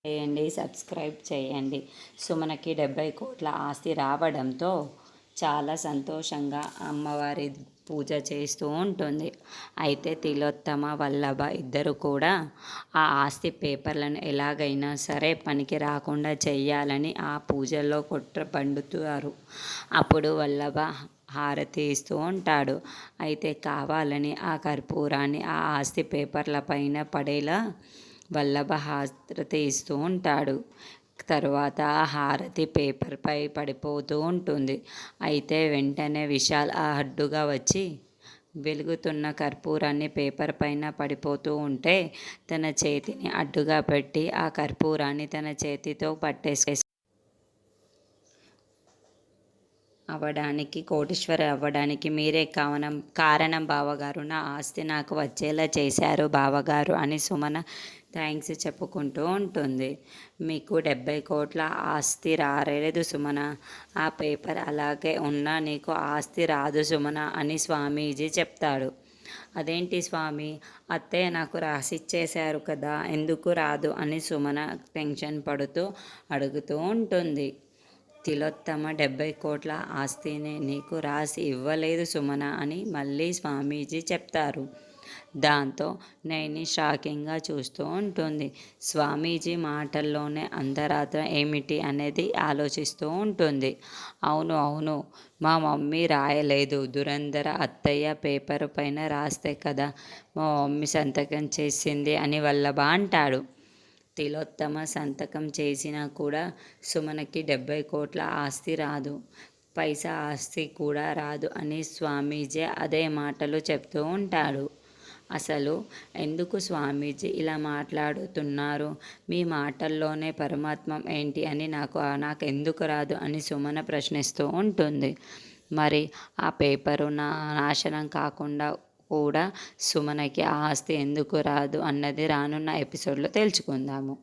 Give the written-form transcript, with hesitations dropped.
చేయండి, సబ్స్క్రైబ్ చేయండి. సుమనకి 70 కోట్ల ఆస్తి రావడంతో చాలా సంతోషంగా అమ్మవారి పూజ చేస్తూ ఉంటుంది. అయితే తిలోత్తమ, వల్లభ ఇద్దరు కూడా ఆ ఆస్తి పేపర్లను ఎలాగైనా సరే పనికి రాకుండా చెయ్యాలని ఆ పూజల్లో కుట్ర పండుతారు. అప్పుడు వల్లభ హారతి ఇస్తూ ఉంటాడు. అయితే కావాలని ఆ కర్పూరాన్ని ఆ ఆస్తి పేపర్ల పైన పడేలా వల్లభ హారతి ఇస్తూ ఉంటాడు. తరువాత ఆ హారతి పేపర్పై పడిపోతూ ఉంటుంది. అయితే వెంటనే విశాల్ ఆ అడ్డుగా వచ్చి వెలుగుతున్న కర్పూరాన్ని పేపర్ పైన పడిపోతూ ఉంటే తన చేతిని అడ్డుగా పెట్టి ఆ కర్పూరాన్ని తన చేతితో కోటీశ్వరి అవ్వడానికి మీరే కారణం బావగారు. నా ఆస్తి నాకు వచ్చేలా చేశారు బావగారు అని సుమన థ్యాంక్స్ చెప్పుకుంటూ ఉంటుంది. మీకు 70 కోట్ల ఆస్తి రాలేదు సుమన, ఆ పేపర్ అలాగే ఉన్నా నీకు ఆస్తి రాదు సుమన అని స్వామీజీ చెప్తాడు. అదేంటి స్వామి, అత్తయ్య నాకు రాసిచ్చేశారు కదా, ఎందుకు రాదు అని సుమన టెన్షన్ పడుతూ అడుగుతూ ఉంటుంది. తిలోత్తమ 70 కోట్ల ఆస్తిని నీకు రాసి ఇవ్వలేదు సుమన అని మళ్ళీ స్వామీజీ చెప్తారు. దాంతో నైని షాకింగ్గా చూస్తూ ఉంటుంది. స్వామీజీ మాటల్లోనే అంతరార్థం ఏమిటి అనేది ఆలోచిస్తూ ఉంటుంది. అవును, మా మమ్మీ రాయలేదు, దురంధర అత్తయ్య పేపరు పైన రాస్తే కదా మా మమ్మీ సంతకం చేసింది అని వల్లభ అంటాడు. తిలోత్తమ సంతకం చేసినా కూడా సుమనకి 70 కోట్ల ఆస్తి రాదు, పైసా ఆస్తి కూడా రాదు అని స్వామీజీ అదే మాటలు చెప్తూ ఉంటాడు. అసలు ఎందుకు స్వామీజీ ఇలా మాట్లాడుతున్నారు, మీ మాటల్లోనే పరమాత్మం ఏంటి అని నాకెందుకు రాదు అని సుమన ప్రశ్నిస్తూ ఉంటుంది. మరి ఆ పేపరు నాశనం కాకుండా కూడా సుమనకి ఆ ఆస్తి ఎందుకు రాదు అన్నది రానున్న ఎపిసోడ్లో తెలుసుకుందాము.